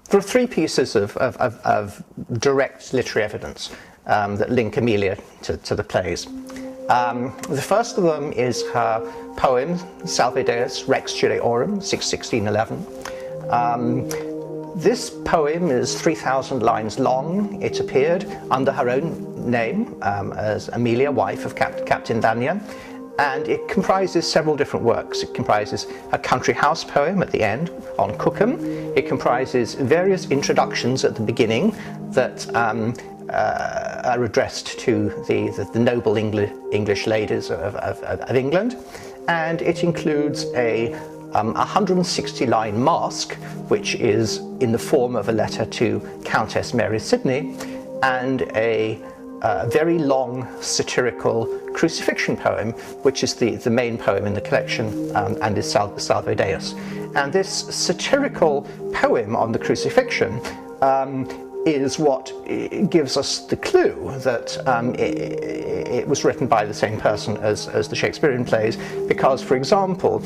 There are three pieces of direct literary evidence that link Amelia to the plays. The first of them is her poem, Salve Deus Rex Judeorum, 1611. This poem is 3,000 lines long. It appeared under her own name as Amelia, wife of Captain Lanier, and it comprises several different works. It comprises a country house poem at the end on Cookham. It comprises various introductions at the beginning that are addressed to the noble English ladies of England, and it includes a 160-line masque, which is in the form of a letter to Countess Mary Sidney, and a very long satirical crucifixion poem, which is the main poem in the collection, and is Salve Deus. And this satirical poem on the crucifixion is what gives us the clue that it was written by the same person as the Shakespearean plays, because, for example,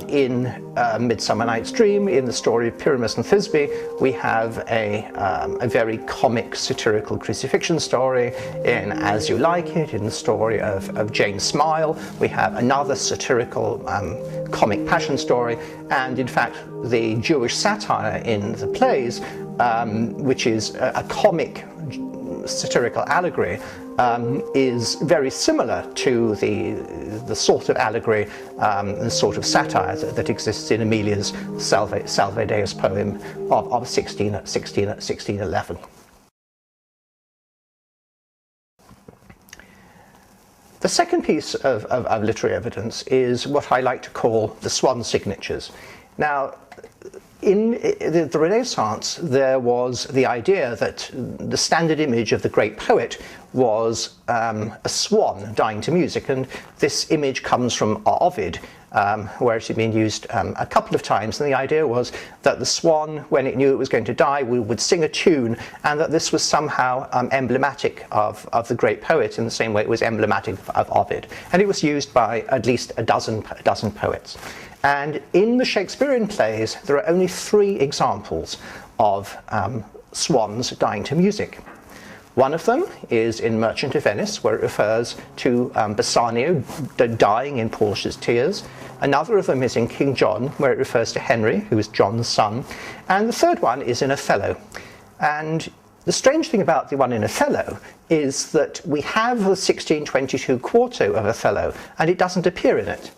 in Midsummer Night's Dream, in the story of Pyramus and Thisbe, we have a very comic satirical crucifixion story. In As You Like It, in the story of Jane Smile, we have another satirical comic passion story, and in fact the Jewish satire in the plays, which is a comic satirical allegory, is very similar to the sort of allegory, the sort of satire that exists in Amelia's Salve Deus poem of 1611. The second piece of literary evidence is what I like to call the swan signatures. Now, in the Renaissance, there was the idea that the standard image of the great poet was a swan dying to music, and this image comes from Ovid, where it had been used a couple of times, and the idea was that the swan, when it knew it was going to die, would sing a tune, and that this was somehow emblematic of the great poet in the same way it was emblematic of Ovid. And it was used by at least a dozen poets. And in the Shakespearean plays, there are only 3 examples of swans dying to music. One of them is in Merchant of Venice, where it refers to Bassanio dying in Portia's tears. Another of them is in King John, where it refers to Henry, who is John's son. And the third one is in Othello. And the strange thing about the one in Othello is that we have the 1622 quarto of Othello, and it doesn't appear in it.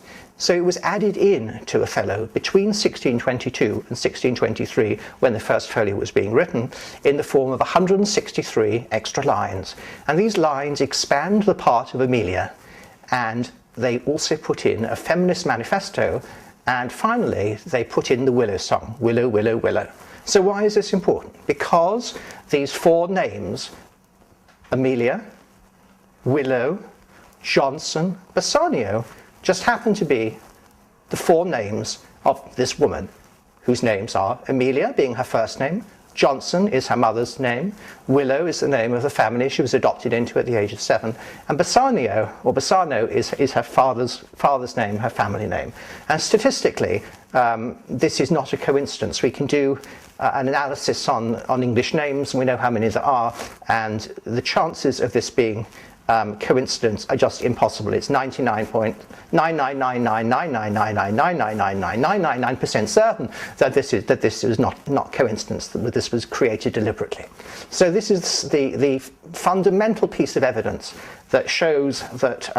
So it was added in to Othello between 1622 and 1623, when the first folio was being written, in the form of 163 extra lines. And these lines expand the part of Amelia, and they also put in a feminist manifesto, and finally they put in the Willow song, Willow, Willow, Willow. So why is this important? Because these 4 names, Amelia, Willow, Johnson, Bassanio, just happen to be the 4 names of this woman, whose names are Amelia, being her first name, Johnson is her mother's name, Willow is the name of the family she was adopted into at the age of 7, and Bassanio, or Bassano, is her father's name, her family name. And statistically, this is not a coincidence. We can do an analysis on English names, and we know how many there are, and the chances of this being coincidence are just impossible. It's 99.9999999999999% certain that this is not coincidence, that this was created deliberately. So this is the fundamental piece of evidence that shows that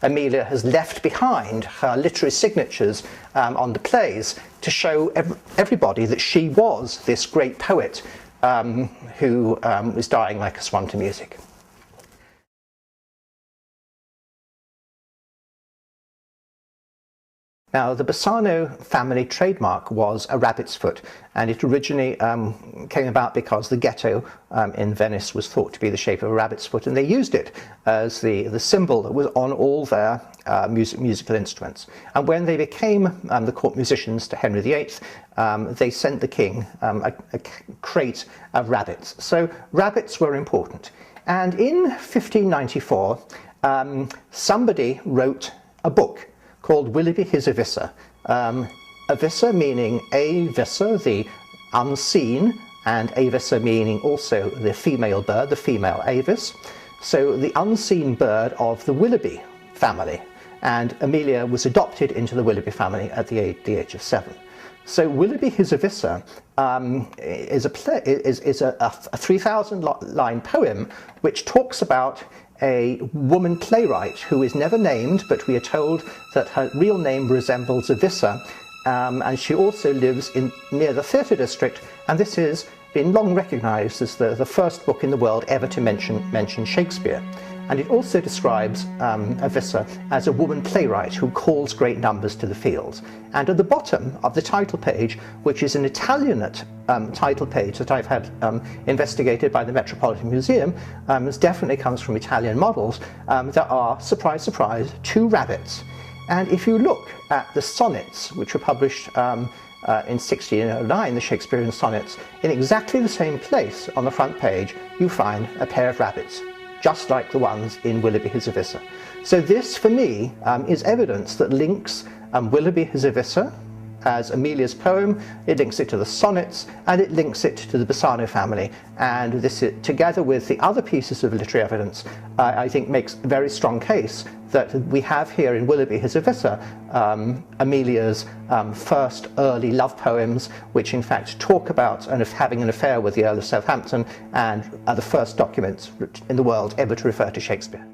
Amelia has left behind her literary signatures on the plays to show everybody that she was this great poet who was dying like a swan to music. Now, the Bassano family trademark was a rabbit's foot, and it originally came about because the ghetto in Venice was thought to be the shape of a rabbit's foot, and they used it as the symbol that was on all their musical instruments. And when they became the court musicians to Henry VIII, they sent the king a crate of rabbits. So rabbits were important. And in 1594, somebody wrote a book called Willoughby His Avissa. Avissa meaning a vissa, the unseen, and avissa meaning also the female bird, the female avis. So the unseen bird of the Willoughby family, and Amelia was adopted into the Willoughby family at the age of 7. So Willoughby His Avissa is a 3,000-line poem which talks about a woman playwright who is never named, but we are told that her real name resembles Avissa, and she also lives near the theatre district, and this has been long recognised as the first book in the world ever to mention Shakespeare. And it also describes Avissa as a woman playwright who calls great numbers to the field. And at the bottom of the title page, which is an Italianate title page that I've had investigated by the Metropolitan Museum, this definitely comes from Italian models, there are, surprise, surprise, 2 rabbits. And if you look at the sonnets, which were published in 1609, the Shakespearean sonnets, in exactly the same place on the front page, you find a pair of rabbits, just like the ones in Willoughby His Avissa. So this, for me, is evidence that links Willoughby His Avissa as Amelia's poem, it links it to the sonnets, and it links it to the Bassano family. And this, together with the other pieces of literary evidence, I think makes a very strong case that we have here in Willoughby His Avissa Amelia's first early love poems, which in fact talk about having an affair with the Earl of Southampton, and are the first documents in the world ever to refer to Shakespeare.